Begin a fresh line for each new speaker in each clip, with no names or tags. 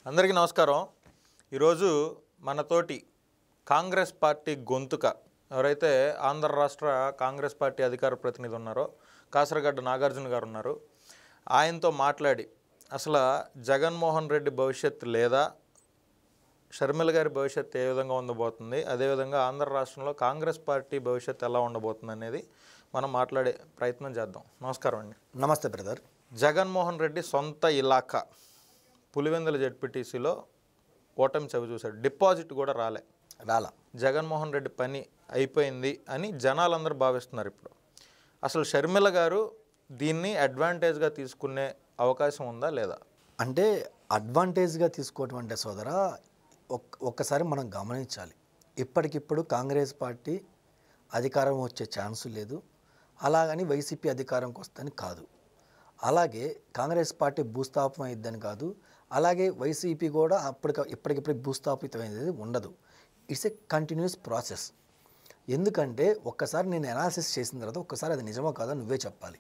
అందరికీ నమస్కారం. ఈరోజు మనతోటి కాంగ్రెస్ పార్టీ గొంతుక ఎవరైతే ఆంధ్ర రాష్ట్ర కాంగ్రెస్ పార్టీ అధికార ప్రతినిధి ఉన్నారో కాసరగడ్డ నాగార్జున గారు ఉన్నారు. ఆయనతో మాట్లాడి అసలు జగన్మోహన్ రెడ్డి భవిష్యత్తు లేదా షర్మిల గారి భవిష్యత్తు ఏ విధంగా ఉండబోతుంది, అదేవిధంగా ఆంధ్ర రాష్ట్రంలో కాంగ్రెస్ పార్టీ భవిష్యత్తు ఎలా ఉండబోతుంది అనేది మనం మాట్లాడే ప్రయత్నం చేద్దాం. నమస్కారం అండి.
నమస్తే బ్రదర్.
జగన్మోహన్ రెడ్డి సొంత ఇలాకా పులివెందుల జెడ్పీటీసీలో ఓటమి చవి చూశాడు. డిపాజిట్ కూడా రాలా. జగన్మోహన్ రెడ్డి పని అయిపోయింది అని జనాలందరూ భావిస్తున్నారు. ఇప్పుడు అసలు షర్మిల గారు దీన్ని అడ్వాంటేజ్గా తీసుకునే అవకాశం ఉందా లేదా?
అంటే అడ్వాంటేజ్గా తీసుకోవటం అంటే సోదరా, ఒక్కసారి మనం గమనించాలి. ఇప్పటికిప్పుడు కాంగ్రెస్ పార్టీ అధికారం వచ్చే ఛాన్సు లేదు, అలాగని వైసీపీ అధికారంకి వస్తుందని కాదు, అలాగే కాంగ్రెస్ పార్టీ భూస్థాపం అయిద్దని కాదు, అలాగే వైసీపీ కూడా ఇప్పటికిప్పుడు భూస్థాపితమైనది ఉండదు. It's a continuous process. ఎందుకంటే ఒక్కసారి నేను అనాలిసిస్ చేసిన తర్వాత ఒక్కసారి అది నిజమో కాదో నువ్వే చెప్పాలి.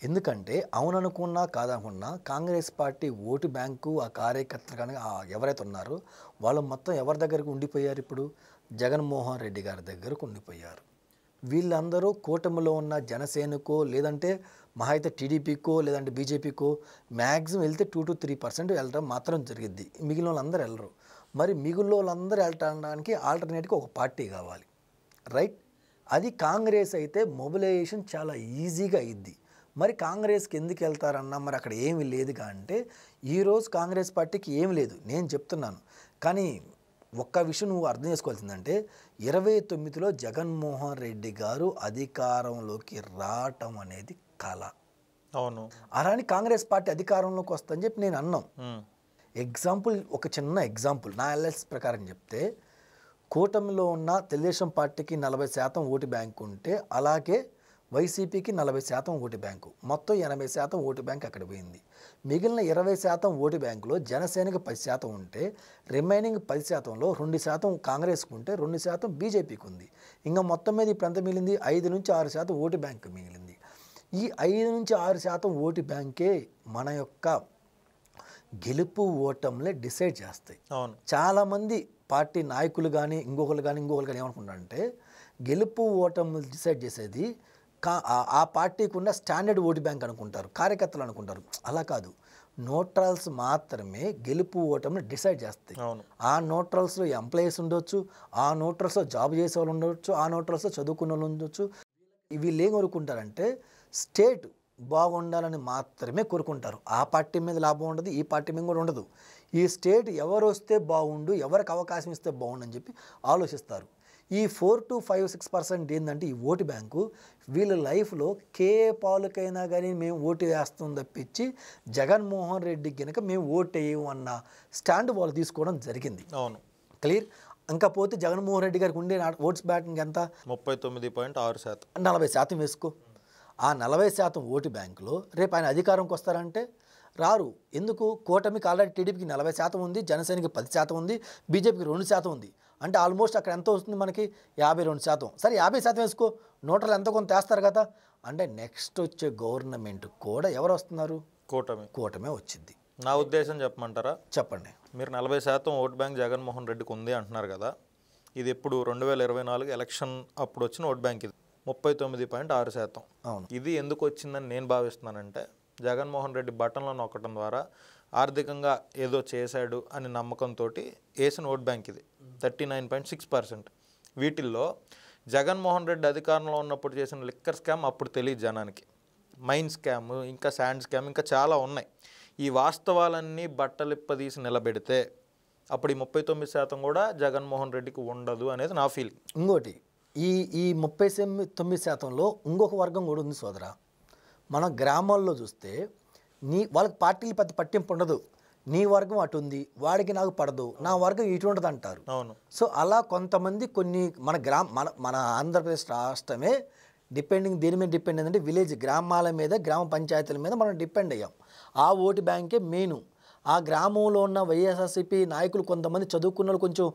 ఎందుకంటే అవుననుకున్నా కాదనుకున్నా కాంగ్రెస్ పార్టీ ఓటు బ్యాంకు, ఆ కార్యకర్తలు కానీ ఎవరైతే ఉన్నారో వాళ్ళు మొత్తం ఎవరి దగ్గరకు ఉండిపోయారు? ఇప్పుడు జగన్మోహన్ రెడ్డి గారి దగ్గరకు ఉండిపోయారు. వీళ్ళందరూ కూటమిలో ఉన్న జనసేనకో లేదంటే మహా అయితే టీడీపీకో లేదంటే బీజేపీకో మ్యాక్సిమం వెళ్తే 2 to 3% వెళ్ళడం మాత్రం జరిగిద్ది. మిగిలిన వాళ్ళందరూ వెళ్ళరు. మరి మిగిలిన వాళ్ళందరూ వెళ్ళటానికి ఆల్టర్నేట్గా ఒక పార్టీ కావాలి, రైట్? అది కాంగ్రెస్ అయితే మొబిలైజేషన్ చాలా ఈజీగా అయ్యిద్ది. మరి కాంగ్రెస్కి ఎందుకు వెళ్తారన్నా, మరి అక్కడ ఏమీ లేదుగా అంటే ఈరోజు కాంగ్రెస్ పార్టీకి ఏమి లేదు, నేను చెప్తున్నాను. కానీ ఒక్క విషయం నువ్వు అర్థం చేసుకోవాల్సిందంటే 29లో జగన్మోహన్ రెడ్డి గారు అధికారంలోకి రావటం అనేది కళ.
అవును,
అలానే కాంగ్రెస్ పార్టీ అధికారంలోకి వస్తుందని చెప్పి నేను అన్నాం. ఎగ్జాంపుల్, ఒక చిన్న ఎగ్జాంపుల్ నా ఎల్ఎస్ ప్రకారం చెప్తే, కూటమిలో ఉన్న తెలుగుదేశం పార్టీకి 40% ఓటు బ్యాంకు ఉంటే అలాగే వైసీపీకి 40% ఓటు బ్యాంకు, మొత్తం 80% ఓటు బ్యాంక్ అక్కడ పోయింది. మిగిలిన 20% ఓటు బ్యాంకులో జనసేనకి 10% ఉంటే రిమైనింగ్ 10%లో 2% కాంగ్రెస్కి ఉంటే 2% బీజేపీకి ఉంది. ఇంకా మొత్తం మీద ఇప్పుడు ఎంత మిగిలింది? 5 నుంచి 6% ఓటు బ్యాంకు మిగిలింది. ఈ 5 నుంచి 6% ఓటు బ్యాంకే మన యొక్క గెలుపు ఓటంలే డిసైడ్ చేస్తాయి. చాలామంది పార్టీ నాయకులు కానీ ఇంకొకరు కానీ ఏమనుకుంటారంటే గెలుపు ఓటములు డిసైడ్ చేసేది ఆ పార్టీకి ఉన్న స్టాండర్డ్ ఓటు బ్యాంక్ అనుకుంటారు, కార్యకర్తలు అనుకుంటారు. అలా కాదు, న్యూట్రల్స్ మాత్రమే గెలుపు ఓటమిని డిసైడ్ చేస్తాయి. ఆ న్యూట్రల్స్లో ఎంప్లాయీస్ ఉండొచ్చు, ఆ న్యూట్రల్స్లో జాబ్ చేసే వాళ్ళు ఉండొచ్చు, ఆ న్యూట్రల్స్లో చదువుకున్న వాళ్ళు ఉండొచ్చు. వీళ్ళు ఏం కోరుకుంటారంటే స్టేట్ బాగుండాలని మాత్రమే కోరుకుంటారు. ఆ పార్టీ మీద లాభం ఉండదు, ఈ పార్టీ మీద కూడా ఉండదు. ఈ స్టేట్ ఎవరు వస్తే బాగుండు, ఎవరికి అవకాశం ఇస్తే బాగుండు అని చెప్పి ఆలోచిస్తారు. ఈ 4 to 5-6% ఏంటంటే ఈ ఓటు బ్యాంకు వీళ్ళ లైఫ్లో పాలకైనా కానీ మేము ఓటు వేస్తాం తప్పించి జగన్మోహన్ రెడ్డి కనుక మేము ఓటు వేయము అన్న స్టాండ్ వాళ్ళు తీసుకోవడం జరిగింది.
అవును,
క్లియర్. ఇంకా పోతే జగన్మోహన్ రెడ్డి గారికి ఉండే ఓట్స్ బ్యాటింగ్ ఎంత?
39.6%.
40% వేసుకో. ఆ 40% ఓటు బ్యాంకులో రేపు ఆయన అధికారంకి వస్తారంటే రారు. ఎందుకు? కూటమికి ఆల్రెడీ టీడీపీకి 40% ఉంది, జనసేనకి 10% ఉంది, బీజేపీకి 2% ఉంది. అంటే ఆల్మోస్ట్ అక్కడ ఎంత వస్తుంది మనకి? 52%. సరే 50% వేసుకో, నోటలు ఎంత కొంత వేస్తారు కదా. అంటే నెక్స్ట్ వచ్చే గవర్నమెంట్ కూడా ఎవరు వస్తున్నారు? కూటమే వచ్చింది.
నా ఉద్దేశం చెప్పమంటారా?
చెప్పండి.
మీరు 40% ఓట్ బ్యాంక్ జగన్మోహన్ రెడ్డికి ఉంది అంటున్నారు కదా. ఇది ఎప్పుడు 2024 ఎలక్షన్ అప్పుడు వచ్చిన ఓట్ బ్యాంక్. ఇది 39.6%.
అవును.
ఇది ఎందుకు వచ్చిందని నేను భావిస్తున్నానంటే, జగన్మోహన్ రెడ్డి బటన్లో నొక్కడం ద్వారా ఆర్థికంగా ఏదో చేశాడు అని నమ్మకంతో వేసిన ఓట్ బ్యాంక్ ఇది 39.6%. వీటిల్లో జగన్మోహన్ రెడ్డి అధికారంలో ఉన్నప్పుడు చేసిన లిక్కర్ స్కామ్ అప్పుడు తెలియదు జనానికి, మైన్ స్కామ్, ఇంకా శాండ్ స్కామ్, ఇంకా చాలా ఉన్నాయి. ఈ వాస్తవాలన్నీ బట్టలిప్పదీసి నిలబెడితే అప్పుడు ఈ 39% కూడా జగన్మోహన్ రెడ్డికి ఉండదు అనేది నా ఫీలింగ్.
ఇంకోటి, ఈ 39%లో ఇంకొక వర్గం కూడా ఉంది సోదరా. మన గ్రామాల్లో చూస్తే వాళ్ళకి పార్టీలు పెద్ద పట్టింపు ఉండదు. నీ వర్గం అటు ఉంది, వాడికి నాకు పడదు, నా వర్గం ఇటు ఉండదు అంటారు.
అవును.
సో అలా కొంతమంది మన ఆంధ్రప్రదేశ్ రాష్ట్రమే దేని మీద డిపెండ్ అయిందంటే విలేజ్ గ్రామాల మీద, గ్రామ పంచాయతీల మీద మనం డిపెండ్ అయ్యాం. ఆ ఓటు బ్యాంకే మెయిన్. ఆ గ్రామంలో ఉన్న వైఎస్ఆర్సీపీ నాయకులు కొంతమంది చదువుకున్న వాళ్ళు కొంచెం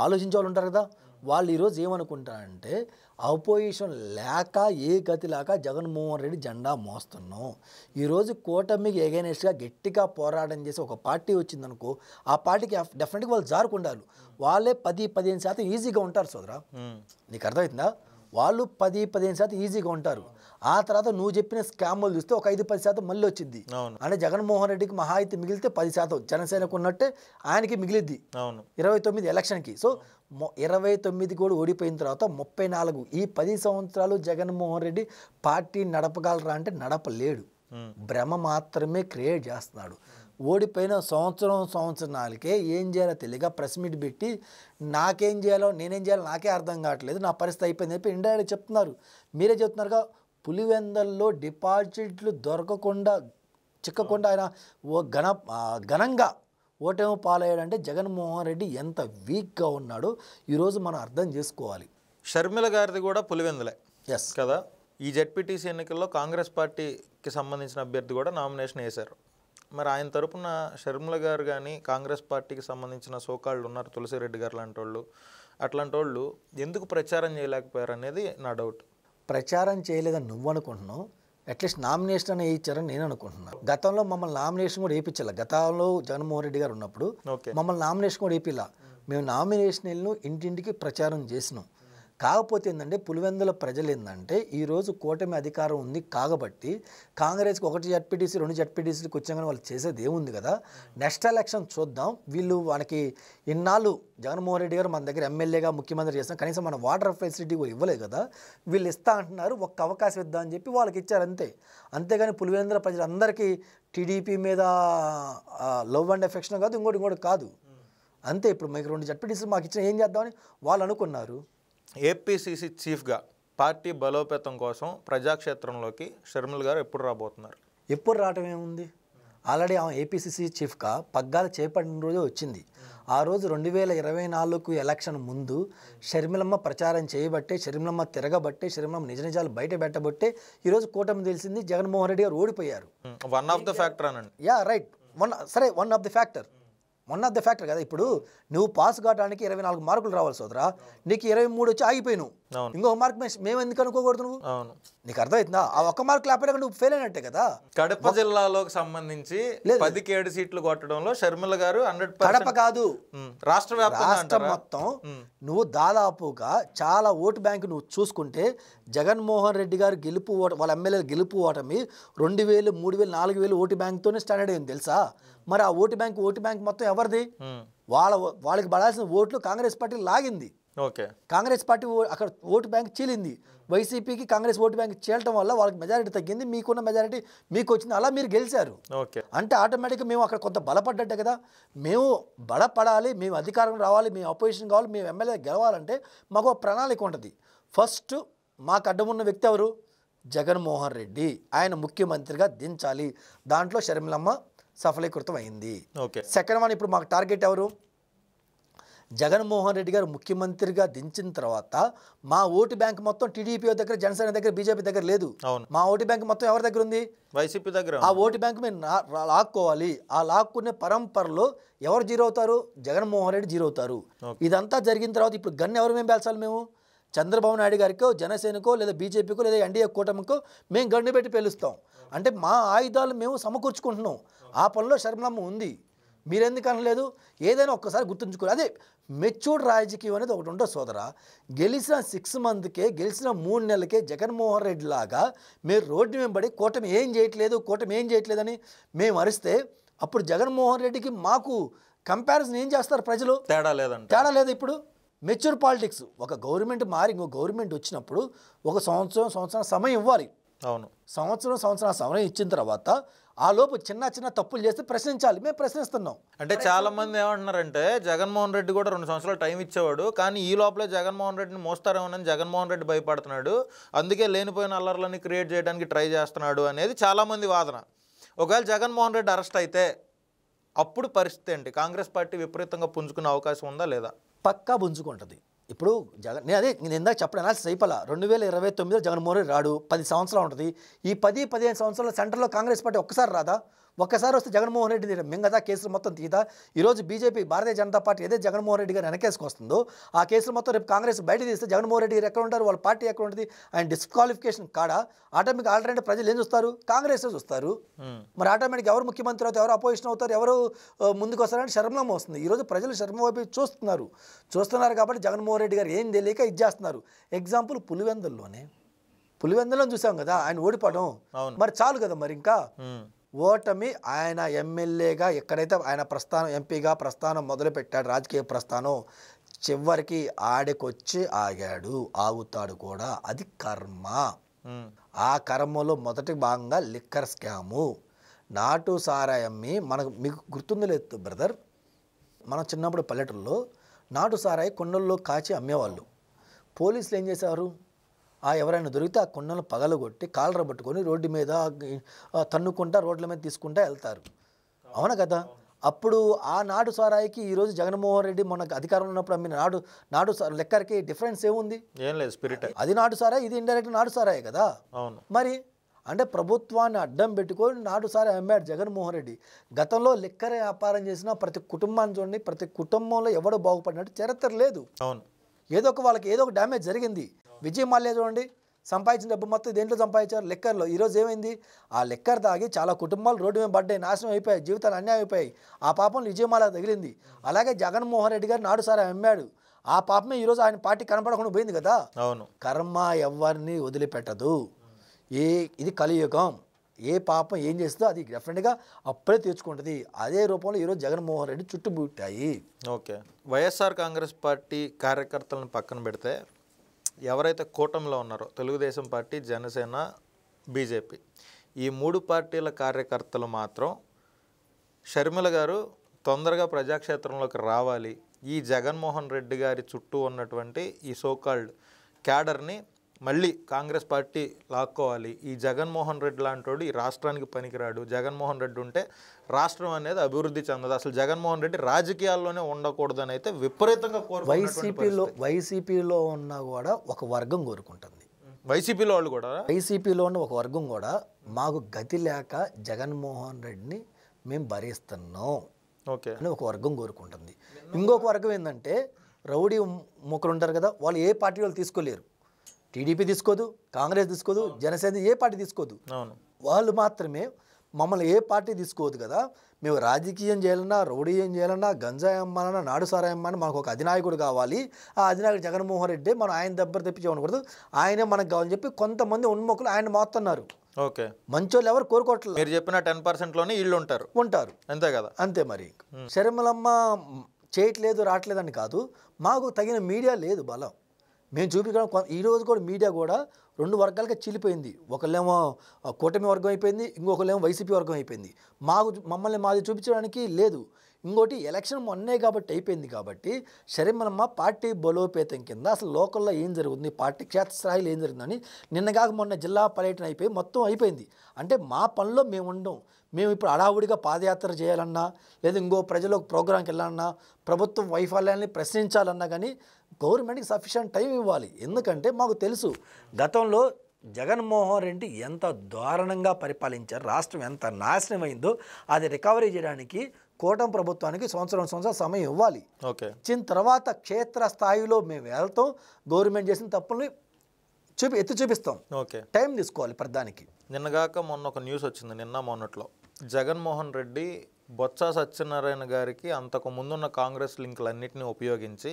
ఆలోచించే వాళ్ళు ఉంటారు కదా, వాళ్ళు ఈరోజు ఏమనుకుంటారంటే అపోజిషన్ లేక ఏ గతి లేక జగన్మోహన్ రెడ్డి జెండా మోస్తున్నాం. ఈరోజు కూటమికి ఎగైనెస్ట్గా గట్టిగా పోరాటం చేసి ఒక పార్టీ వచ్చిందనుకో, ఆ పార్టీకి డెఫినెట్గా వాళ్ళు జారుకుంటారు. వాళ్ళే 10-15% ఈజీగా ఉంటారు సోదరా. నీకు అర్థమవుతుందా? వాళ్ళు 10-15% ఈజీగా ఉంటారు. ఆ తర్వాత నువ్వు చెప్పిన స్కామ్లు చూస్తే ఒక 5-10% మళ్ళీ వచ్చింది. అంటే జగన్మోహన్ రెడ్డికి మహా అయితే మిగిలితే 10%, జనసేనకు ఉన్నట్టే ఆయనకి మిగిలిద్ది 29 ఎలక్షన్కి. సో 29 కూడా ఓడిపోయిన తర్వాత 34, ఈ 10 సంవత్సరాలు జగన్మోహన్ రెడ్డి పార్టీ నడపగలరా అంటే నడపలేడు. భ్రమ మాత్రమే క్రియేట్ చేస్తున్నాడు. ఓడిపోయిన సంవత్సరాలకే ఏం చేయాలో తెలియక ప్రెస్ మీట్ పెట్టి నాకేం చేయాలో నేనేం చేయాలో నాకే అర్థం కావట్లేదు, నా పరిస్థితి అయిపోయింది చెప్పి ఇండైరెక్ట్ చెప్తున్నారు. మీరే చెప్తున్నారుగా, పులివెందల్లో డిపాజిట్లు చిక్కకుండా ఆయన ఘనంగా ఓటమి పాలయ్యాడంటే జగన్మోహన్ రెడ్డి ఎంత వీక్గా ఉన్నాడో ఈరోజు మనం అర్థం చేసుకోవాలి.
షర్మిల గారిది కూడా పులివెందులే
ఎస్
కదా. ఈ జెడ్పీటీసీ ఎన్నికల్లో కాంగ్రెస్ పార్టీకి సంబంధించిన అభ్యర్థి కూడా నామినేషన్ వేశారు. మరి ఆయన తరపున షర్మిల గారు కానీ కాంగ్రెస్ పార్టీకి సంబంధించిన సోకాళ్ళు ఉన్నారు, తులసిరెడ్డి గారు లాంటి వాళ్ళు, అట్లాంటి వాళ్ళు ఎందుకు ప్రచారం చేయలేకపోయారు అనేది నా డౌట్.
ప్రచారం చేయలేదని నువ్వు అనుకుంటున్నావు, అట్లీస్ట్ నామినేషన్ అని వేయించారని నేను అనుకుంటున్నాను. గతంలో మమ్మల్ని నామినేషన్ కూడా వేయించాల. గతంలో జగన్మోహన్ రెడ్డి గారు ఉన్నప్పుడు మమ్మల్ని నామినేషన్ కూడా వేయిలా. మేము నామినేషన్లను ఇంటింటికి ప్రచారం చేసినాం. కాకపోతే ఏంటంటే పులివెందుల ప్రజలు ఏంటంటే ఈరోజు కూటమి అధికారం ఉంది కాబట్టి కాంగ్రెస్కి 1 జడ్పీటీసీ 2 జడ్పీటీసీలకు వచ్చామని వాళ్ళు చేసేది ఏముంది కదా. నెక్స్ట్ ఎలక్షన్ చూద్దాం. వీళ్ళు మనకి ఇన్నాళ్ళు జగన్మోహన్ రెడ్డి గారు మన దగ్గర ఎమ్మెల్యేగా ముఖ్యమంత్రి చేస్తాం, కనీసం మన వాటర్ ఫెసిలిటీ కూడా ఇవ్వలేదు కదా, వీళ్ళు ఇస్తా అంటున్నారు, ఒక్క అవకాశం ఇద్దాం అని చెప్పి వాళ్ళకి ఇచ్చారు అంతే. అంతేగాని పులివెందుల ప్రజలందరికీ టీడీపీ మీద లవ్ అండ్ ఎఫెక్షన్ కాదు, ఇంకోటి కాదు అంతే. ఇప్పుడు మీకు 2 జడ్పీటీసీలు మాకు ఇచ్చిన ఏం చేద్దామని వాళ్ళు అనుకున్నారు.
ఏపీసీసీ చీఫ్గా పార్టీ బలోపేతం కోసం ప్రజాక్షేత్రంలోకి షర్మిల గారు ఎప్పుడు రాబోతున్నారు?
ఎప్పుడు రావటం ఏముంది, ఆల్రెడీ ఆమె ఏపీసీసీ చీఫ్గా పగ్గాలు చేపట్టిన రోజే వచ్చింది. ఆ రోజు 2024 ఎలక్షన్ ముందు షర్మిలమ్మ ప్రచారం చేయబట్టే, షర్మిలమ్మ తిరగబట్టే, షర్మిలమ్మ నిజాలు బయట పెట్టబట్టే ఈరోజు కూటమి తెలిసింది, జగన్మోహన్ రెడ్డి గారు ఓడిపోయారు.
వన్ ఆఫ్ ద ఫ్యాక్టర్ అనండి.
Yeah right, one of the factor కదా. ఇప్పుడు నువ్వు పాస్ కావడానికి 24 మార్కులు రావాలి సోదరా, నీకు 23 వచ్చి ఆగిపోయినావు, ఇంకొక మార్క్ మేము ఎందుకు అనుకోకూడదు? నువ్వు నీకు అర్థమవుతుందా? ఆ ఒక్క మార్క్ లేకపోయినా నువ్వు ఫెయిల్ అయినట్టే కదా.
కడప జిల్లాలోకి సంబంధించి 10కి 7 సీట్లు కొట్టడంలో షర్మిల గారు 100%.
కడప కాదు,
రాష్ట్రం
మొత్తం నువ్వు దాదాపుగా చాలా ఓటు బ్యాంక్ నువ్వు చూసుకుంటే జగన్మోహన్ రెడ్డి గారు గెలుపు వాళ్ళ ఎమ్మెల్యేలు గెలుపు ఓటమి 2000, 3000, 4000 ఓటు బ్యాంక్తోనే స్టాండర్డ్ అయింది తెలుసా. మరి ఆ ఓటు బ్యాంక్ మొత్తం ఎవరిది? వాళ్ళకి పడాల్సిన ఓట్లు కాంగ్రెస్ పార్టీ లాగింది. కాంగ్రెస్ పార్టీ అక్కడ ఓటు బ్యాంక్ చీలింది. వైసీపీకి కాంగ్రెస్ ఓటు బ్యాంక్ చీలటం వల్ల వాళ్ళకి మెజారిటీ తగ్గింది, మీకున్న మెజారిటీ మీకు వచ్చింది, అలా మీరు గెలిచారు. అంటే ఆటోమేటిక్గా మేము అక్కడ కొంత బలపడ్డట్టే కదా. మేము బలపడాలి, మేము అధికారం రావాలి, మేము అపోజిషన్ కావాలి, మేము ఎమ్మెల్యే గెలవాలంటే మాకు ఒక ప్రణాళిక ఉంటుంది. ఫస్ట్ మాకు అడ్డమున్న వ్యక్తి ఎవరు? జగన్మోహన్ రెడ్డి. ఆయన ముఖ్యమంత్రిగా దించాలి. దాంట్లో షర్మిలమ్మ సఫలీకృతం అయింది. సెకండ్ వన్, ఇప్పుడు మాకు టార్గెట్ ఎవరు? జగన్మోహన్ రెడ్డి గారు ముఖ్యమంత్రిగా దించిన తర్వాత మా ఓటు బ్యాంక్ మొత్తం టీడీపీ దగ్గర, జనసేన దగ్గర, బీజేపీ దగ్గర లేదు. మా ఓటు బ్యాంక్ మొత్తం ఎవరి దగ్గర ఉంది?
వైసీపీ దగ్గర.
ఆ ఓటు బ్యాంక్ మేము లాక్కోవాలి. ఆ లాక్కునే పరంపరలో ఎవరు జీరో అవుతారు? జగన్మోహన్ రెడ్డి జీరో అవుతారు. ఇదంతా జరిగిన తర్వాత ఇప్పుడు గన్ను ఎవరు మేము పేల్చాలి? మేము చంద్రబాబు నాయుడు గారికో, జనసేనకో, లేదా బీజేపీకో, లేదా ఎన్డీఏ కూటమికో మేము గన్ను పెట్టి పేలుస్తాం. అంటే మా ఆయుధాలు మేము సమకూర్చుకుంటున్నాం. ఆ పనిలో షర్మిలమ్మ ఉంది. మీరెందుకు అనలేదు? ఏదైనా ఒక్కసారి గుర్తుంచుకోవాలి. అదే మెచ్యూర్డ్ రాజకీయం అనేది ఒకటి ఉంటుంది సోదరా. గెలిచిన 6 మంత్కే, గెలిచిన 3 నెలలకే జగన్మోహన్ రెడ్డి లాగా మీరు రోడ్డు వెంబడి కూటమి ఏం చేయట్లేదని మేము అరిస్తే అప్పుడు జగన్మోహన్ రెడ్డికి మాకు కంపారిజన్ ఏం చేస్తారు ప్రజలు?
తేడా
లేదు. ఇప్పుడు మెచ్యూర్ పాలిటిక్స్, ఒక గవర్నమెంట్ మారి ఇంకో గవర్నమెంట్ వచ్చినప్పుడు ఒక సంవత్సరం సమయం ఇవ్వాలి. సంవత్సరం సమయం ఇచ్చిన తర్వాత ఆ లోపు చిన్న తప్పులు చేస్తే ప్రశ్నించాలి. మేము ప్రశ్నిస్తున్నాం.
అంటే చాలా మంది ఏమంటున్నారంటే జగన్మోహన్ రెడ్డి కూడా 2 సంవత్సరాలు టైం ఇచ్చేవాడు, కానీ ఈ లోపలే జగన్మోహన్ రెడ్డిని మోస్తారేమోనని జగన్మోహన్ రెడ్డి భయపడుతున్నాడు, అందుకే లేనిపోయిన అల్లర్లని క్రియేట్ చేయడానికి ట్రై చేస్తున్నాడు అనేది చాలామంది వాదన. ఒకవేళ జగన్మోహన్ రెడ్డి అరెస్ట్ అయితే అప్పుడు పరిస్థితి ఏంటి? కాంగ్రెస్ పార్టీ విపరీతంగా పుంజుకునే అవకాశం ఉందా లేదా?
పక్కా పుంజుకుంటుంది. ఇప్పుడు నేను ఇందాక చెప్పడం అనాలిసిస్ అయిపోలా. 2029లో జగన్మోహన్ రెడ్డి రాడు, 10 సంవత్సరాలు ఉంటుంది. ఈ 10-15 సంవత్సరాల సెంటర్లో కాంగ్రెస్ పార్టీ ఒక్కసారి రాదా? ఒక్కసారి వస్తే జగన్మోహన్ రెడ్డి మిగతా కేసులు మొత్తం తీయదా? ఈరోజు బీజేపీ భారతీయ జనతా పార్టీ ఏదైతే జగన్మోహన్ రెడ్డి గారు వెనకేసుకొస్తుందో ఆ కేసులు మొత్తం రేపు కాంగ్రెస్ బయట తీస్తే జగన్మోహన్ రెడ్డి గారు ఎక్కడ ఉంటారు? వాళ్ళ పార్టీ ఎక్కడ ఉంటుంది? ఆయన డిస్క్వాలిఫికేషన్ కాడా ఆటోమేటిక్ ఆల్రెడీ ప్రజలు ఏం చూస్తారు? కాంగ్రెస్ చూస్తారు. మరి ఆటోమేటిక్ ఎవరు ముఖ్యమంత్రి అవుతారు, ఎవరు అపోజిషన్ అవుతారు, ఎవరు ముందుకు వస్తారని శర్మలం వస్తుంది. ఈరోజు ప్రజలు శర్మ వైపు చూస్తున్నారు కాబట్టి జగన్మోహన్ రెడ్డి గారు ఏం తెలియక ఇది చేస్తున్నారు. ఎగ్జాంపుల్ పులివెందులో చూసాం కదా ఆయన ఓడిపోవడం. మరి చాలు కదా, మరి ఇంకా ఓటమి. ఆయన ఎమ్మెల్యేగా ఎక్కడైతే ఆయన ప్రస్థానం ఎంపీగా ప్రస్థానం మొదలుపెట్టాడు, రాజకీయ ప్రస్థానం చివరికి ఆడికొచ్చి ఆగుతాడు కూడా. అది కర్మ. ఆ కర్మలో మొదటి భాగంగా లిక్కర్ స్కాము, నాటు సారాయమ్మి. మీకు గుర్తుందో లేదు బ్రదర్, మనం చిన్నప్పుడు పల్లెటూరులో నాటు సారాయి కుండల్లో కాచి అమ్మేవాళ్ళు. పోలీసులు ఏం చేశారు? ఎవరైనా దొరికితే ఆ కుండలను పగలగొట్టి కాలర పట్టుకొని రోడ్డు మీద తన్నుకుంటా రోడ్ల మీద తీసుకుంటా వెళ్తారు. అవునా కదా? అప్పుడు ఆ నాటు సారాయికి ఈరోజు జగన్మోహన్ రెడ్డి మనకు అధికారంలో ఉన్నప్పుడు అమ్మిన నాటు లెక్కర్కి డిఫరెన్స్ ఏముంది?
ఏం లేదు, స్పిరిట్.
అది నాటు సారాయి, ఇది ఇండైరెక్ట్ నాటు సారాయి కదా.
అవును.
మరి అంటే ప్రభుత్వాన్ని అడ్డం పెట్టుకొని నాటు సారాయి అమ్మాడు జగన్మోహన్ రెడ్డి. గతంలో లిక్కర్ వ్యాపారం చేసిన ప్రతి కుటుంబాన్ని చూడండి, ప్రతి కుటుంబంలో ఎవడు బాగుపడినట్టు చరిత్ర లేదు.
అవును.
వాళ్ళకి ఏదో ఒక డ్యామేజ్ జరిగింది. విజయ్ మాల్యా చూడండి, సంపాదించిన డబ్బు మొత్తం దేంట్లో సంపాదించారు? లెక్కర్లో. ఈరోజు ఏమైంది? ఆ లెక్కర్ తాగి చాలా కుటుంబాలు రోడ్డు మీద పడ్డాయి, నాశనం అయిపోయాయి, జీవితాలు అన్యాయం అయిపోయాయి. ఆ పాపం విజయ్ మాల్యా తగిలింది. అలాగే జగన్మోహన్ రెడ్డి గారు నాటు సారాయి అమ్మాడు. ఆ పాపమే ఈరోజు ఆయన పార్టీ కనపడకుండా పోయింది కదా.
అవును.
కర్మ ఎవరిని వదిలిపెట్టదు. ఇది కలియుగం. ఏ పాపం ఏం చేస్తుందో అది డెఫినెట్గా అప్పుడే తీర్చుకుంటుంది. అదే రూపంలో ఈరోజు జగన్మోహన్ రెడ్డి చుట్టుముట్టాయి.
ఓకే. వైఎస్ఆర్ కాంగ్రెస్ పార్టీ కార్యకర్తలను పక్కన పెడితే ఎవరైతే కూటమిలో ఉన్నారో తెలుగుదేశం పార్టీ, జనసేన, బీజేపీ, ఈ 3 పార్టీల కార్యకర్తలు మాత్రం షర్మిల గారు తొందరగా ప్రజాక్షేత్రంలోకి రావాలి, ఈ జగన్మోహన్ రెడ్డి గారి చుట్టూ ఉన్నటువంటి ఈ సోకాల్డ్ క్యాడర్ని మళ్ళీ కాంగ్రెస్ పార్టీ లాక్కోవాలి, ఈ జగన్మోహన్ రెడ్డి లాంటోడు ఈ రాష్ట్రానికి పనికిరాడు, జగన్మోహన్ రెడ్డి ఉంటే రాష్ట్రం అనేది అభివృద్ధి చెందదు, అసలు జగన్మోహన్ రెడ్డి రాజకీయాల్లోనే ఉండకూడదని అయితే విపరీతంగా
వైసీపీలో ఉన్నా కూడా ఒక వర్గం కోరుకుంటుంది.
వైసీపీలో వాళ్ళు కూడా,
వైసీపీలో ఉన్న ఒక వర్గం కూడా మాకు గతి లేక జగన్మోహన్ రెడ్డిని మేము భరిస్తున్నాం అని ఒక వర్గం కోరుకుంటుంది. ఇంకొక వర్గం ఏంటంటే రౌడీ ముక్కలు ఉంటారు కదా, వాళ్ళు ఏ పార్టీ వాళ్ళు తీసుకోలేరు. టీడీపీ తీసుకోదు, కాంగ్రెస్ తీసుకోదు, జనసేన ఏ పార్టీ తీసుకోదు. వాళ్ళు మాత్రమే మమ్మల్ని ఏ పార్టీ తీసుకోవద్దు కదా, మేము రాజకీయం చేయాలన్నా, రౌడీయం చేయాలన్నా, గంజాయి అమ్మాలన్నా, నాడు సారాయి అమ్మాలన్నా మనకు ఒక అధినాయకుడు కావాలి. ఆ అధినాయకుడు జగన్మోహన్ రెడ్డి, మనం ఆయన దెబ్బ తెప్పించకూడదు, ఆయనే మనకు కావాలని చెప్పి కొంతమంది ఉన్ముఖులు ఆయన మారుతున్నారు.
ఓకే.
మంచోళ్ళు ఎవరు కోరుకోవట్లేదు.
మీరు చెప్పిన 10%లోనే వీళ్ళు ఉంటారు.
అంతే కదా. అంతే. మరి శర్మలమ్మ చేయట్లేదు రావట్లేదని కాదు, మాకు తగిన మీడియా లేదు బలం. మేము చూపించడం ఈరోజు కూడా మీడియా కూడా 2 వర్గాలుగా చీలిపోయింది. ఒకళ్ళేమో కూటమి వర్గం అయిపోయింది, ఇంకొకళ్ళేమో వైసీపీ వర్గం అయిపోయింది. మాది చూపించడానికి లేదు. ఇంకోటి ఎలక్షన్ మొన్నే కాబట్టి అయిపోయింది కాబట్టి షర్మిలమ్మ పార్టీ బలోపేతం కింద అసలు లోకల్లో ఏం జరుగుతుంది, పార్టీ క్షేత్రస్థాయిలో ఏం జరుగుతుందని నిన్నగాక మొన్న జిల్లా పర్యటన అయిపోయి మొత్తం అయిపోయింది. అంటే మా పనిలో మేము ఉండం. మేము ఇప్పుడు అడావుడిగా పాదయాత్ర చేయాలన్నా, లేదా ఇంకో ప్రజలకు ప్రోగ్రాంకి వెళ్ళాలన్నా, ప్రభుత్వం వైఫల్యాన్ని ప్రశ్నించాలన్నా కానీ గవర్నమెంట్కి సఫిషియంట్ టైం ఇవ్వాలి. ఎందుకంటే మాకు తెలుసు గతంలో జగన్మోహన్ రెడ్డి ఎంత దారుణంగా పరిపాలించారు, రాష్ట్రం ఎంత నాశనమైందో అది రికవరీ చేయడానికి కూటమి ప్రభుత్వానికి సంవత్సరం సమయం ఇవ్వాలి. ఇచ్చిన తర్వాత క్షేత్రస్థాయిలో మేము వెళ్తాం, గవర్నమెంట్ చేసిన తప్పుల్ని ఎత్తి చూపిస్తాం. టైం తీసుకోవాలి ప్రధానికి.
నిన్నగాక మొన్న ఒక న్యూస్ వచ్చింది, నిన్న మొన్నట్లో జగన్మోహన్ రెడ్డి బొత్స సత్యనారాయణ గారికి అంతకు ముందున్న కాంగ్రెస్ లింకులన్నింటినీ ఉపయోగించి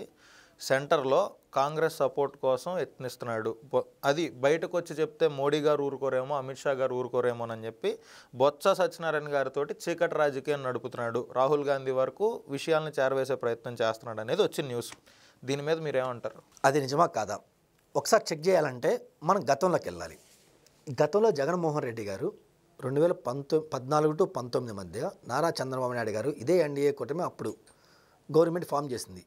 సెంటర్లో కాంగ్రెస్ సపోర్ట్ కోసం యత్నిస్తున్నాడు. అది బయటకు వచ్చి చెప్తే మోడీ గారు ఊరుకోరేమో, అమిత్ షా గారు ఊరుకోరేమోనని చెప్పి బొత్స సత్యనారాయణ గారితో చీకటి రాజకీయం నడుపుతున్నాడు, రాహుల్ గాంధీ వరకు విషయాలను చేరవేసే ప్రయత్నం చేస్తున్నాడు అనేది వచ్చిన న్యూస్. దీని మీద మీరేమంటారు?
అది నిజమా కాదా ఒకసారి చెక్ చేయాలంటే మనం గతంలోకి వెళ్ళాలి. గతంలో జగన్మోహన్ రెడ్డి గారు 2014 to 19 మధ్య నారా చంద్రబాబు నాయుడు గారు ఇదే ఎన్డీఏ కూటమి అప్పుడు గవర్నమెంట్ ఫామ్ చేసింది.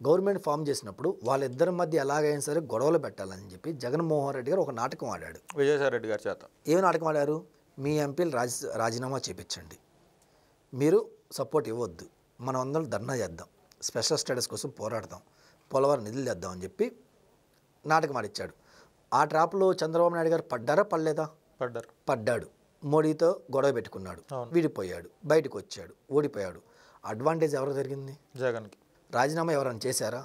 గవర్నమెంట్ ఫామ్ చేసినప్పుడు వాళ్ళిద్దరి మధ్య ఎలాగైనా సరే గొడవలు పెట్టాలని చెప్పి జగన్మోహన్ రెడ్డి గారు ఒక నాటకం ఆడాడు
విజయసాయి రెడ్డి గారి చేత.
ఏమి నాటకం ఆడారు? మీ ఎంపీలు రాజీనామా చేయించండి, మీరు సపోర్ట్ ఇవ్వద్దు, మనం అందరం ధర్నా చేద్దాం, స్పెషల్ స్టేటస్ కోసం పోరాడదాం, పోలవరం నిధులు తెద్దామని చెప్పి నాటకం ఆడిచ్చాడు. ఆ ట్రాప్లో చంద్రబాబు నాయుడు గారు పడ్డారా పడలేదా?
పడ్డారు.
పడ్డాడు. మోడీతో గొడవ పెట్టుకున్నాడు, విడిపోయాడు, బయటకు వచ్చాడు, ఓడిపోయాడు. అడ్వాంటేజ్ ఎవరికి జరిగింది?
జగన్కి.
రాజీనామా ఎవరైనా చేశారా?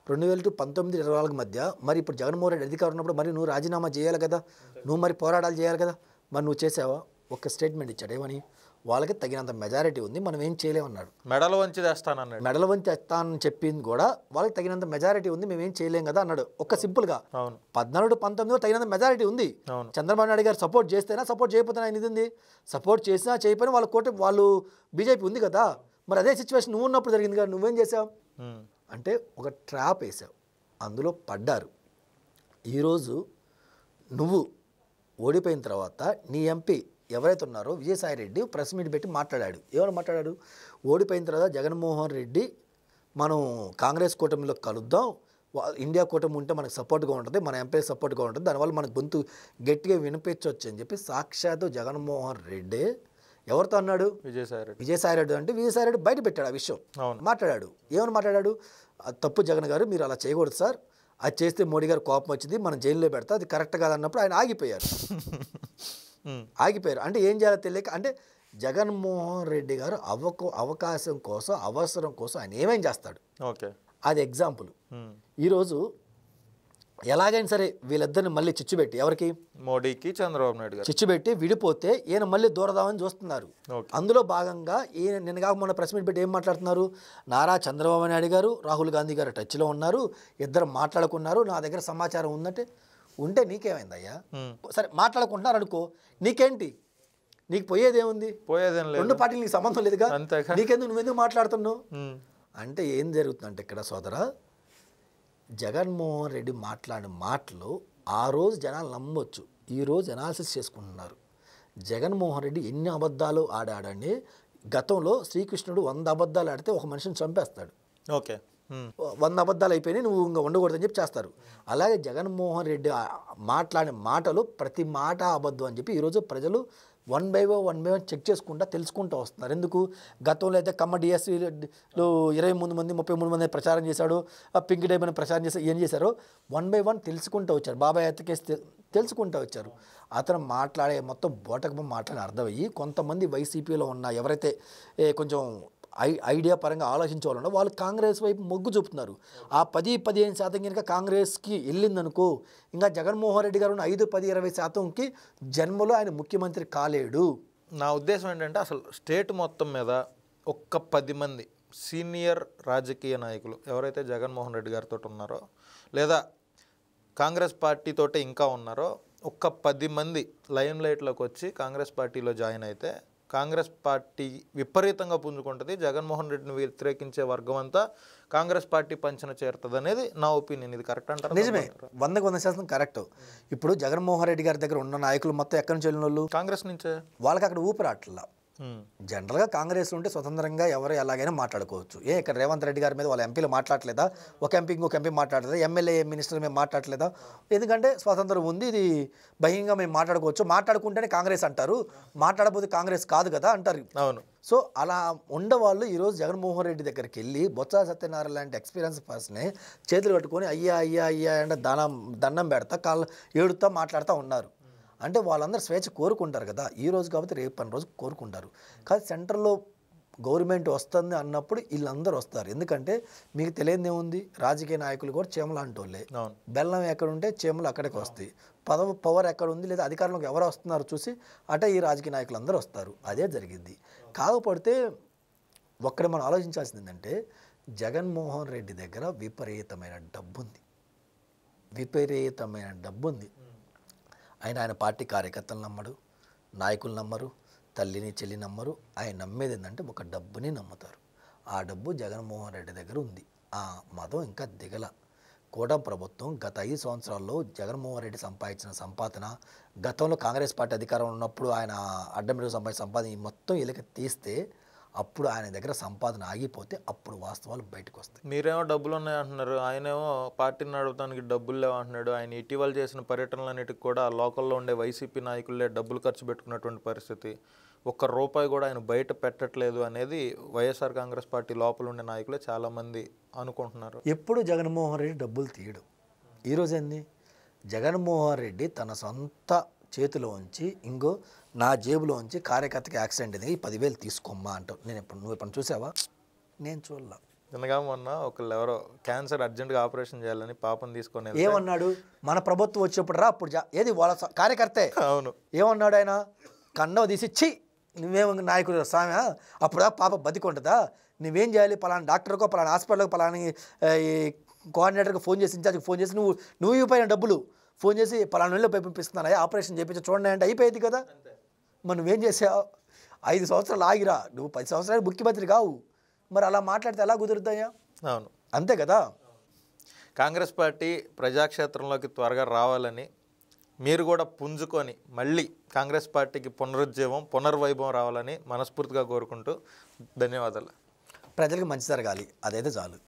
2019-24 మధ్య మరి ఇప్పుడు జగన్మోహన్ రెడ్డి అధికారం ఉన్నప్పుడు మరి నువ్వు రాజీనామా చేయాలి కదా, నువ్వు మరి పోరాటాలు చేయాలి కదా, మరి నువ్వు చేసావా? ఒక్క స్టేట్మెంట్ ఇచ్చాడు, ఏమని? వాళ్ళకి తగినంత మెజారిటీ ఉంది, మనం ఏం చేయలేమన్నాడు.
మెడల వంచి తెస్తానన్నాడు.
మెడల వంచి తెస్తానని చెప్పింది కూడా వాళ్ళకి తగినంత మెజారిటీ ఉంది, మేమేం చేయలేం కదా అన్నాడు. ఒక్క సింపుల్గా 14-19 తగినంత మెజారిటీ ఉంది. చంద్రబాబు నాయుడు గారు సపోర్ట్ చేస్తేనా, సపోర్ట్ చేయకపోతే ఆయన ఇది ఉంది. సపోర్ట్ చేసినా చేయకపోయినా వాళ్ళ వాళ్ళు బీజేపీ ఉంది కదా. మరి అదే సిచ్యువేషన్ నువ్వు ఉన్నప్పుడు జరిగింది కదా, నువ్వేం చేసావు అంటే ఒక ట్రాప్ వేసావు, అందులో పడ్డారు. ఈరోజు నువ్వు ఓడిపోయిన తర్వాత నీ ఎంపీ ఎవరైతే ఉన్నారో విజయసాయిరెడ్డి ప్రెస్ మీట్ పెట్టి మాట్లాడాడు. ఏమని మాట్లాడాడు? ఓడిపోయిన తర్వాత జగన్మోహన్ రెడ్డి మనం కాంగ్రెస్ కూటమిలో కలుద్దాం, ఇండియా కూటమి ఉంటే మనకు సపోర్ట్గా ఉంటుంది, మన ఎంపీ సపోర్ట్గా ఉంటుంది, దానివల్ల మనకు గొంతు గట్టిగా వినిపించవచ్చు అని చెప్పి సాక్షాత్తు జగన్మోహన్ రెడ్డి ఎవరితో అన్నాడు? విజయసాయిరెడ్డి. అంటే విజయసాయిరెడ్డి బయట పెట్టాడు ఆ విషయం, మాట్లాడాడు. ఏమని మాట్లాడాడు? తప్పు జగన్ గారు, మీరు అలా చేయకూడదు సార్, అది చేస్తే మోడీ గారు కోపం వచ్చింది, మనం జైల్లో పెడతా, అది కరెక్ట్ కాదన్నప్పుడు ఆయన ఆగిపోయారు. అంటే ఏం చేయాలో తెలియక, అంటే జగన్మోహన్ రెడ్డి గారు అవకాశం కోసం, అవసరం కోసం ఆయన ఏమేం చేస్తాడు, అది ఎగ్జాంపుల్. ఈరోజు ఎలాగైనా సరే వీళ్ళిద్దరిని మళ్ళీ చిచ్చుపెట్టి, ఎవరికి?
మోడీకి, చంద్రబాబు నాయుడు గారు
చిచ్చుపెట్టి విడిపోతే ఈయన మళ్ళీ దూరదామని చూస్తున్నారు. అందులో భాగంగా ఈయన నిన్న కాక మొన్న ప్రెస్ మీట్ పెట్టి ఏం మాట్లాడుతున్నారు? నారా చంద్రబాబు నాయుడు గారు, రాహుల్ గాంధీ గారు టచ్లో ఉన్నారు, ఇద్దరు మాట్లాడుకున్నారు, నా దగ్గర సమాచారం ఉందంటే. ఉంటే నీకేమైందయ్యా? సరే మాట్లాడుకుంటున్నారు అనుకో, నీకేంటి? నీకు పోయేదేముంది? రెండు పార్టీలు నీకు సంబంధం లేదుగా, నీకెందుకు, నువ్వెందుకు మాట్లాడుతున్నావు? అంటే ఏం జరుగుతుందంటే ఇక్కడ సోదరా, జగన్మోహన్ రెడ్డి మాట్లాడిన మాటలు ఆ రోజు జనాలు నమ్మొచ్చు, ఈరోజు అనాలిసిస్ చేసుకుంటున్నారు. జగన్మోహన్ రెడ్డి ఎన్ని అబద్ధాలు ఆడాడని, గతంలో శ్రీకృష్ణుడు 100 అబద్ధాలు ఆడితే ఒక మనిషిని చంపేస్తాడు. 100 అబద్ధాలు అయిపోయినాయి, నువ్వు ఇంకా ఉండకూడదని చెప్పి చేస్తారు. అలాగే జగన్మోహన్ రెడ్డి మాట్లాడిన మాటలు ప్రతి మాట అబద్ధం అని చెప్పి ఈరోజు ప్రజలు వన్ బై వన్ చెక్ చేసుకుంటా తెలుసుకుంటూ వస్తున్నారు. ఎందుకు? గతంలో అయితే కమ్మ డిఎస్సీలో 23 మంది 33 మంది ప్రచారం చేశాడు, పింక్ డైమండ్ ప్రచారం చేశాడు, ఏం చేశారో వన్ బై వన్ తెలుసుకుంటూ వచ్చారు. బాబాయ్ ఎత్తకేసి తెలుసుకుంటూ వచ్చారు. అతను మాట్లాడే మొత్తం బోటకం మాట్లాడే అర్థమయ్యి కొంతమంది వైసీపీలో ఉన్న ఎవరైతే కొంచెం ఐడియా పరంగా ఆలోచించాలన్నా వాళ్ళు కాంగ్రెస్ వైపు మొగ్గు చూపుతున్నారు. ఆ 10-15% కనుక కాంగ్రెస్కి వెళ్ళిందనుకో, ఇంకా జగన్మోహన్ రెడ్డి గారు 5-10-20%కి జన్మలో ఆయన ముఖ్యమంత్రి కాలేడు.
నా ఉద్దేశం ఏంటంటే, అసలు స్టేట్ మొత్తం మీద ఒక్క 10 మంది సీనియర్ రాజకీయ నాయకులు ఎవరైతే జగన్మోహన్ రెడ్డి గారితో ఉన్నారో, లేదా కాంగ్రెస్ పార్టీతోటే ఇంకా ఉన్నారో, ఒక్క 10 మంది లైమ్ లైట్లోకి వచ్చి కాంగ్రెస్ పార్టీలో జాయిన్ అయితే కాంగ్రెస్ పార్టీ విపరీతంగా పుంజుకుంటుంది, జగన్మోహన్ రెడ్డిని వ్యతిరేకించే వర్గం అంతా కాంగ్రెస్ పార్టీ పంచన చేరుతుంది అనేది నా ఒపీనియన్. ఇది కరెక్ట్ అంటారు?
నిజమే, 100% కరెక్ట్. ఇప్పుడు జగన్మోహన్ రెడ్డి గారి దగ్గర ఉన్న నాయకులు మొత్తం ఎక్కడి నుంచి వెళ్ళిన వాళ్ళు?
కాంగ్రెస్ నుంచే.
వాళ్ళకి అక్కడ ఊపిరాట్లా. జనరల్గా కాంగ్రెస్లో ఉంటే స్వతంత్రంగా ఎవరు ఎలాగైనా మాట్లాడుకోవచ్చు. ఇక్కడ రేవంత్ రెడ్డి గారి మీద వాళ్ళ ఎంపీలు మాట్లాడలేదా? ఒక ఎంపీ ఇంకొక ఎంపీ మాట్లాడలేదా? ఎమ్మెల్యే మినిస్టర్ మేము మాట్లాడలేదా? ఎందుకంటే స్వాతంత్రం ఉంది, ఇది బహిరంగంగా మేము మాట్లాడుకోవచ్చు, మాట్లాడుకుంటేనే కాంగ్రెస్ అంటారు, మాట్లాడకపోతే కాంగ్రెస్ కాదు కదా అంటారు.
అవును.
సో అలా ఉండేవాళ్ళు ఈరోజు జగన్మోహన్ రెడ్డి దగ్గరికి వెళ్ళి బొత్స సత్యనారాయణ లాంటి ఎక్స్పీరియన్స్ పర్సనే చేతులు కట్టుకొని అయ్యా అయ్యా అయ్యా అంటే దండం పెడతా, కాళ్ళు ఏడుతా మాట్లాడుతూ ఉన్నారు. అంటే వాళ్ళందరూ స్వేచ్ఛ కోరుకుంటారు కదా, ఈ రోజు కాబట్టి రేపు పని రోజు కోరుకుంటారు. కానీ సెంటర్లో గవర్నమెంట్ వస్తుంది అన్నప్పుడు వీళ్ళందరూ వస్తారు. ఎందుకంటే మీకు తెలియదు ఏముంది, రాజకీయ నాయకులు కూడా చీమలు అంటోళ్ళే. బెల్లం ఎక్కడ ఉంటే చీమలు అక్కడికి వస్తాయి. పవర్ ఎక్కడ ఉంది లేదా అధికారంలోకి ఎవరు వస్తున్నారు చూసి అటే ఈ రాజకీయ నాయకులు అందరూ వస్తారు. అదే జరిగింది. కాకపోతే ఒక్కడ మనం ఆలోచించాల్సింది ఏంటంటే, జగన్మోహన్ రెడ్డి దగ్గర విపరీతమైన డబ్బు ఉంది. ఆయన పార్టీ కార్యకర్తలు నమ్మడు, నాయకులు నమ్మరు, తల్లిని చెల్లి నమ్మరు. ఆయన నమ్మేది ఏంటంటే ఒక డబ్బుని నమ్ముతారు. ఆ డబ్బు జగన్మోహన్ రెడ్డి దగ్గర ఉంది. ఆ మదం ఇంకా దిగల. కూటమి ప్రభుత్వం గత 5 సంవత్సరాల్లో జగన్మోహన్ రెడ్డి సంపాదించిన సంపాదన, గతంలో కాంగ్రెస్ పార్టీ అధికారం ఉన్నప్పుడు ఆయన అడ్డమిడుగు సంపాదన మొత్తం వీళ్ళకి తీస్తే అప్పుడు ఆయన దగ్గర సంపాదన ఆగిపోతే అప్పుడు వాస్తవాలు బయటకు వస్తాయి.
మీరేమో డబ్బులు ఉన్నాయంటున్నారు, ఆయనేమో పార్టీని నడవడానికి డబ్బులు లేవంటున్నాడు. ఆయన ఇటీవల చేసిన పర్యటనలన్నిటికి కూడా లోకల్లో ఉండే వైసీపీ నాయకులే డబ్బులు ఖర్చు పెట్టుకున్నటువంటి పరిస్థితి. ₹1 కూడా ఆయన బయట పెట్టట్లేదు అనేది వైఎస్ఆర్ కాంగ్రెస్ పార్టీ లోపల ఉండే నాయకులే చాలామంది అనుకుంటున్నారు.
ఎప్పుడు జగన్మోహన్ రెడ్డి డబ్బులు తీయడు. ఈరోజు ఏంది, జగన్మోహన్ రెడ్డి తన సొంత చేతిలో ఉంచి ఇంకో నా జేబులో ఉంచి కార్యకర్తకి యాక్సిడెంట్ అయింది 10,000 తీసుకోమ్మా అంటావు. నువ్వు ఇప్పుడు చూసావా? నేను చూడలా.
నిన్నగా మొన్న ఒకళ్ళు ఎవరో క్యాన్సర్ అర్జెంట్గా ఆపరేషన్ చేయాలని పాపం తీసుకొని
ఏమన్నాడు? మన ప్రభుత్వం వచ్చేప్పుడు రా అప్పుడు ఏది వాళ్ళ కార్యకర్తే.
అవును.
ఏమన్నాడు ఆయన? కండవ తీసి ఛీ నువ్వేమో నాయకుడు స్వామి, అప్పుడు పాప బతికుంటుందా? నువ్వేం చేయాలి? పలానా డాక్టర్కో పలానా హాస్పిటల్కో పలానా ఈ కోఆర్డినేటర్కి ఫోన్ చేసి ఇన్ఛార్జ్కి ఫోన్ చేసి నువ్వు ఇవ్వపోయిన డబ్బులు ఫోన్ చేసి పలానా నెలలో పంపిస్తున్నాను ఆపరేషన్ చేయించి చూడండి అంటే అయిపోయేది కదా. మరి నువ్వేం చేసావు? 5 సంవత్సరాలు ఆగిరా, నువ్వు 10 సంవత్సరాలు ముఖ్యమంత్రి కావు. మరి అలా మాట్లాడితే ఎలా కుదురుతాయా?
అవును,
అంతే కదా.
కాంగ్రెస్ పార్టీ ప్రజాక్షేత్రంలోకి త్వరగా రావాలని మీరు కూడా పుంజుకొని మళ్ళీ కాంగ్రెస్ పార్టీకి పునర్వైభవం రావాలని మనస్ఫూర్తిగా కోరుకుంటూ ధన్యవాదాలు.
ప్రజలకు మంచి జరగాలి, అదైతే చాలు.